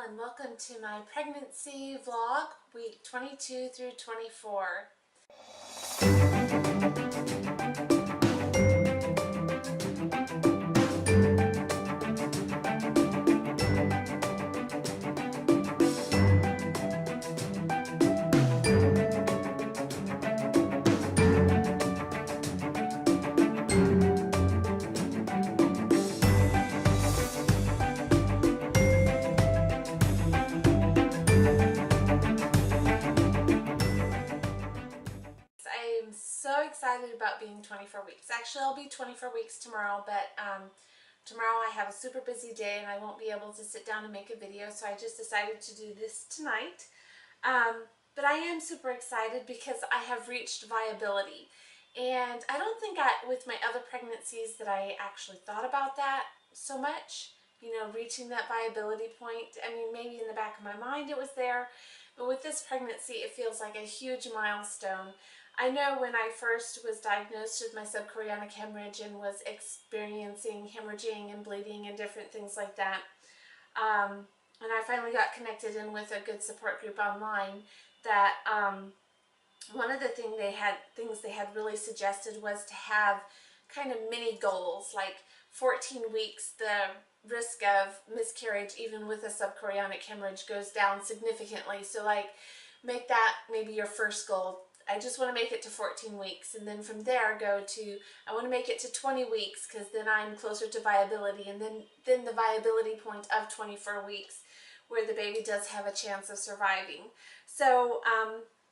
and welcome to my pregnancy vlog, week 22 through 24. I am so excited about being 24 weeks. Actually, I'll be 24 weeks tomorrow, but tomorrow I have a super busy day and I won't be able to sit down and make a video, so I just decided to do this tonight. But I am super excited because I have reached viability. And I don't think with my other pregnancies that I actually thought about that so much, reaching that viability point. I mean, maybe in the back of my mind it was there, but with this pregnancy it feels like a huge milestone. I know when I first was diagnosed with my subchorionic hemorrhage and was experiencing hemorrhaging and bleeding and different things like that, and I finally got connected in with a good support group online, that one of the things they had really suggested was to have kind of mini goals, like 14 weeks, the risk of miscarriage even with a subchorionic hemorrhage goes down significantly. So like make that maybe your first goal. I just want to make it to 14 weeks, and then from there go to, I want to make it to 20 weeks because then I'm closer to viability, and then the viability point of 24 weeks where the baby does have a chance of surviving. So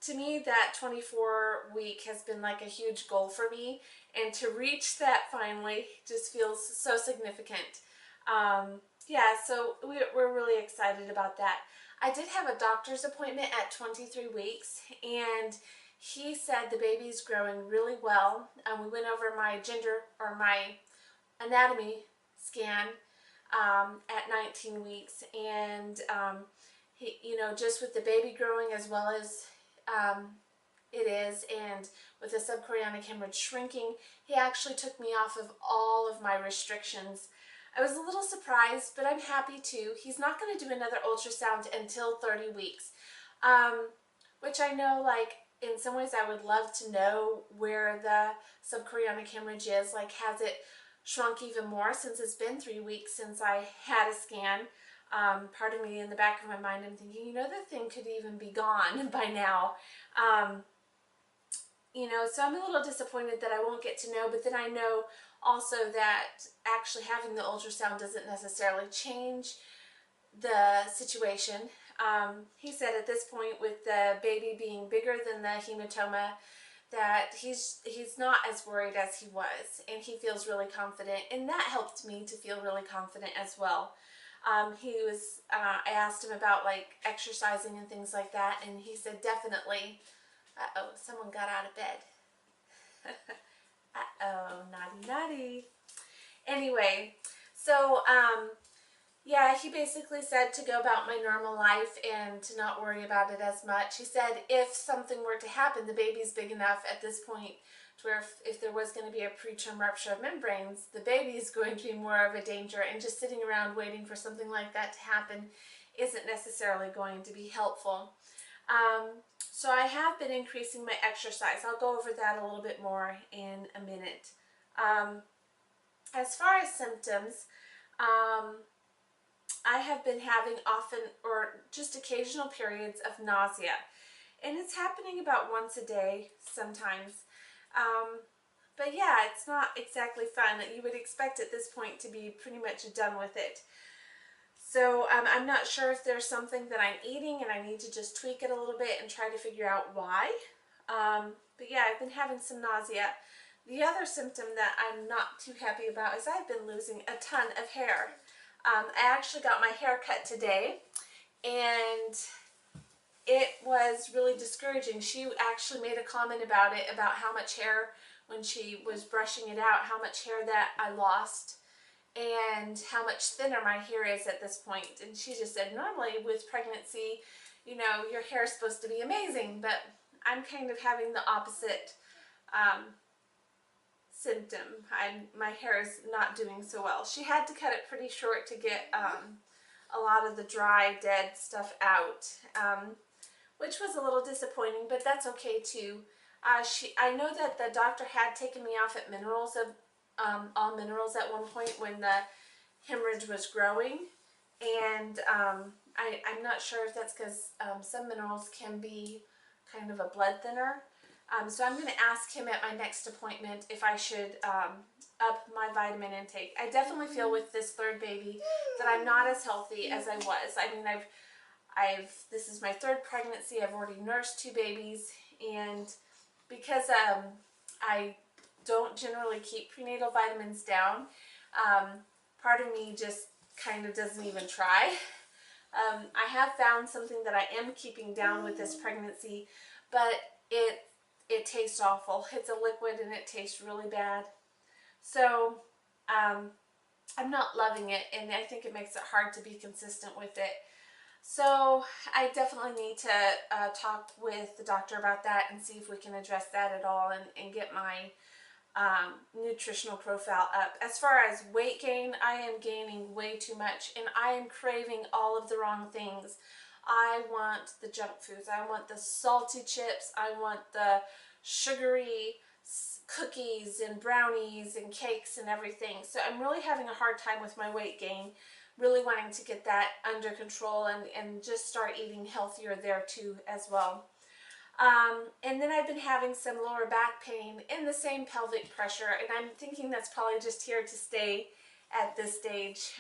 to me, that 24 week has been like a huge goal for me, and to reach that finally just feels so significant. Yeah, so we're really excited about that. I did have a doctor's appointment at 23 weeks, and he said the baby's growing really well. We went over my my anatomy scan at 19 weeks, and he, just with the baby growing as well as it is, and with the subchorionic hemorrhage shrinking, he actually took me off of all of my restrictions. I was a little surprised, but I'm happy too. He's not going to do another ultrasound until 30 weeks, which I know, like, in some ways I would love to know where the subchorionic hemorrhage is. Like, has it shrunk even more since it's been 3 weeks since I had a scan? Part of me in the back of my mind, I'm thinking, the thing could even be gone by now. So I'm a little disappointed that I won't get to know, but then I know also that actually having the ultrasound doesn't necessarily change the situation. He said at this point, with the baby being bigger than the hematoma, that he's not as worried as he was, and he feels really confident, and that helped me to feel really confident as well. I asked him about like exercising and things like that, and he said definitely. Uh-oh, someone got out of bed. Uh-oh, naughty, naughty. Anyway, so, yeah, he basically said to go about my normal life and to not worry about it as much. He said if something were to happen, the baby's big enough at this point to where if there was going to be a preterm rupture of membranes, the baby is going to be more of a danger, and just sitting around waiting for something like that to happen isn't necessarily going to be helpful. So I have been increasing my exercise. I'll go over that a little bit more in a minute. As far as symptoms, I have been having often or just occasional periods of nausea, and it's happening about once a day sometimes. But yeah, it's not exactly fun. You would expect at this point to be pretty much done with it. So I'm not sure if there's something that I'm eating and I need to just tweak it a little bit and try to figure out why. But yeah, I've been having some nausea. The other symptom that I'm not too happy about is I've been losing a ton of hair. I actually got my hair cut today, and it was really discouraging. She actually made a comment about it, about how much hair, when she was brushing it out, how much hair that I lost and how much thinner my hair is at this point. And she just said, normally with pregnancy, your hair is supposed to be amazing, but I'm kind of having the opposite symptom. My hair is not doing so well. She had to cut it pretty short to get a lot of the dry, dead stuff out, which was a little disappointing, but that's okay too. I know that the doctor had taken me off at minerals of all minerals at one point when the hemorrhage was growing, and I'm not sure if that's because some minerals can be kind of a blood thinner. So I'm going to ask him at my next appointment if I should up my vitamin intake. I definitely feel with this third baby that I'm not as healthy as I was. I mean, this is my third pregnancy. I've already nursed 2 babies, and because I don't generally keep prenatal vitamins down, part of me just kind of doesn't even try. I have found something that I am keeping down with this pregnancy, but it tastes awful. It's a liquid and it tastes really bad. So I'm not loving it, and I think it makes it hard to be consistent with it. So I definitely need to talk with the doctor about that and see if we can address that at all, and get my nutritional profile up. As far as weight gain, I am gaining way too much, and I am craving all of the wrong things. I want the junk foods. I want the salty chips. I want the sugary cookies and brownies and cakes and everything. So I'm really having a hard time with my weight gain, really wanting to get that under control and just start eating healthier there too as well. And then I've been having some lower back pain and the same pelvic pressure, and I'm thinking that's probably just here to stay at this stage.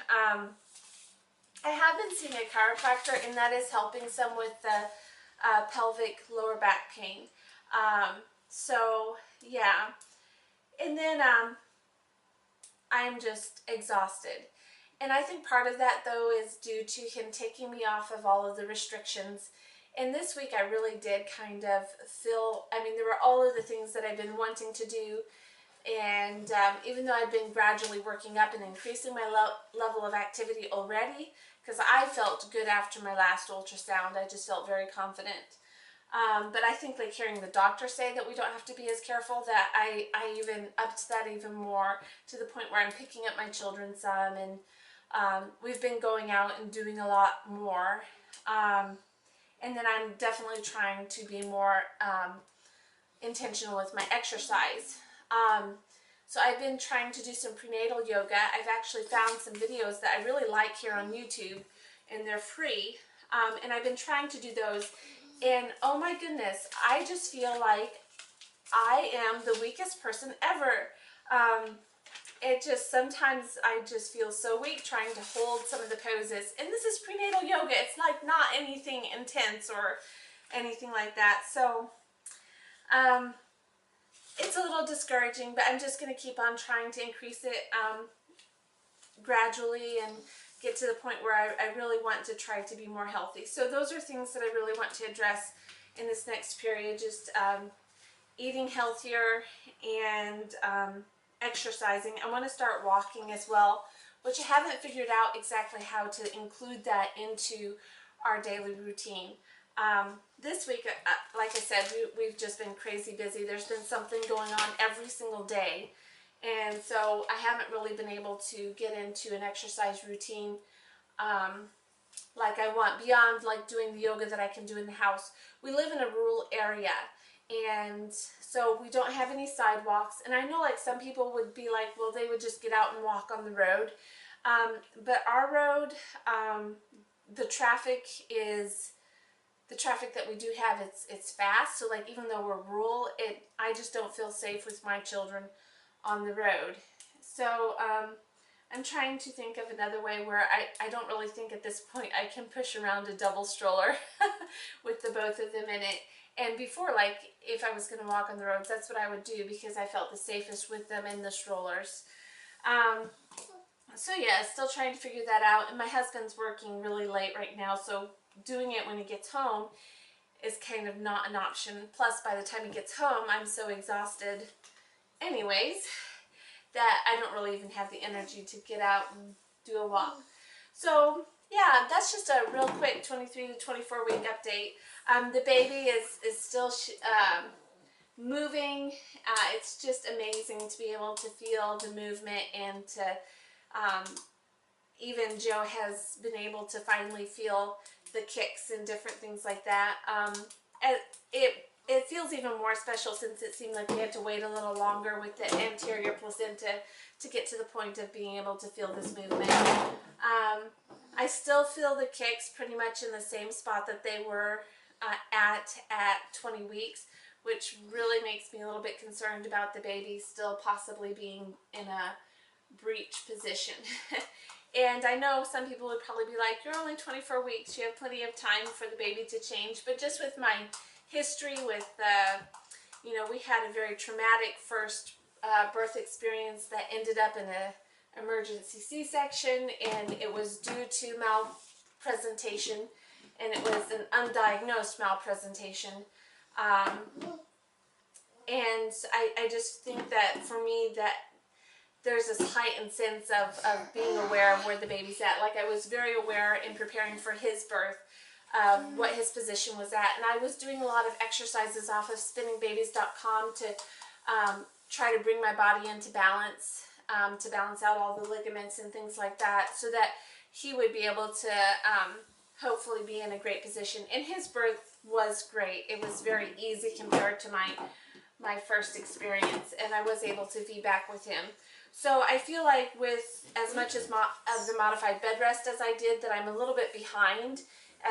I have been seeing a chiropractor, and that is helping some with the pelvic lower back pain. So yeah, and then I'm just exhausted. And I think part of that, though, is due to him taking me off of all of the restrictions. And this week I really did kind of feel, I mean, there were all of the things that I've been wanting to do. And even though I've been gradually working up and increasing my level of activity already, because I felt good after my last ultrasound, I just felt very confident. But I think like hearing the doctor say that we don't have to be as careful, that I even upped that even more, to the point where I'm picking up my children some, and we've been going out and doing a lot more. And then I'm definitely trying to be more intentional with my exercise. So I've been trying to do some prenatal yoga. I've actually found some videos that I really like here on YouTube, and they're free. And I've been trying to do those. And oh my goodness, I just feel like I am the weakest person ever. It just, sometimes I just feel so weak trying to hold some of the poses. And this is prenatal yoga. It's like not anything intense or anything like that. So it's a little discouraging, but I'm just going to keep on trying to increase it gradually and get to the point where I really want to try to be more healthy. So those are things that I really want to address in this next period, just eating healthier and exercising. I want to start walking as well, which I haven't figured out exactly how to include that into our daily routine. This week, like I said, we've just been crazy busy. There's been something going on every single day. And so I haven't really been able to get into an exercise routine like I want, beyond like doing the yoga that I can do in the house. We live in a rural area, and so we don't have any sidewalks. And I know like some people would be like, well, they would just get out and walk on the road. But our road, the traffic that we do have, it's fast. So like even though we're rural, I just don't feel safe with my children on the road. So I'm trying to think of another way where I don't really think at this point I can push around a double stroller with the both of them in it. And before, like if I was going to walk on the roads, that's what I would do, because I felt the safest with them in the strollers. So yeah, still trying to figure that out. And my husband's working really late right now, so doing it when he gets home is kind of not an option. Plus, by the time he gets home, I'm so exhausted anyways that I don't really even have the energy to get out and do a walk. So yeah, that's just a real quick 23 to 24 week update. The baby is still moving. It's just amazing to be able to feel the movement, and to even Joe has been able to finally feel the kicks and different things like that. It feels even more special since it seemed like we had to wait a little longer with the anterior placenta to get to the point of being able to feel this movement. I still feel the kicks pretty much in the same spot that they were at 20 weeks, which really makes me a little bit concerned about the baby still possibly being in a breech position. And I know some people would probably be like, you're only 24 weeks, you have plenty of time for the baby to change. But just with my history with, you know, we had a very traumatic first birth experience that ended up in an emergency C-section, and it was due to malpresentation, and it was an undiagnosed malpresentation. And I just think that for me that there's this heightened sense of being aware of where the baby's at. Like, I was very aware in preparing for his birth of what his position was at. And I was doing a lot of exercises off of spinningbabies.com to try to bring my body into balance, to balance out all the ligaments and things like that, so that he would be able to hopefully be in a great position. And his birth was great. It was very easy compared to my first experience, and I was able to be back with him. So I feel like with as much as the modified bed rest as I did, that I'm a little bit behind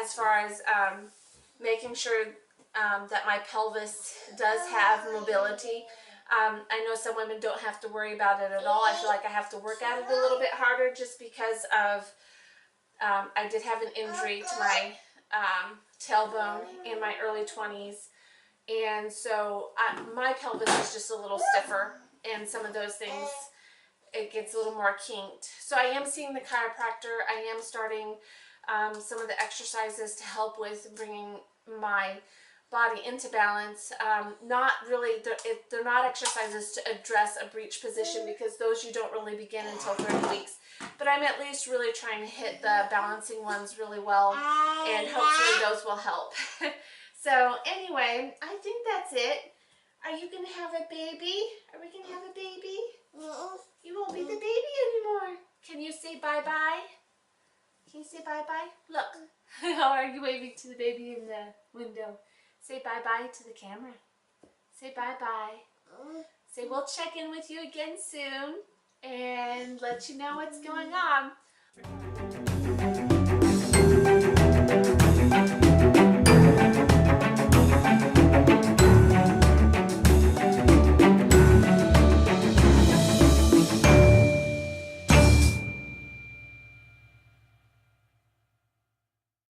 as far as making sure that my pelvis does have mobility. I know some women don't have to worry about it at all. I feel like I have to work at it a little bit harder just because of I did have an injury to my tailbone in my early 20s. And so my pelvis is just a little stiffer, and some of those things, it gets a little more kinked. So I am seeing the chiropractor. I am starting some of the exercises to help with bringing my body into balance. Not really, they're not exercises to address a breech position, because those you don't really begin until 30 weeks. But I'm at least really trying to hit the balancing ones really well, and hopefully those will help. So anyway, I think that's it. Are you going to have a baby? Are we going to have a baby? You won't be the baby anymore. Can you say bye-bye? Can you say bye-bye? Look, how are you waving to the baby in the window? Say bye-bye to the camera. Say bye-bye. Say we'll check in with you again soon and let you know what's going on.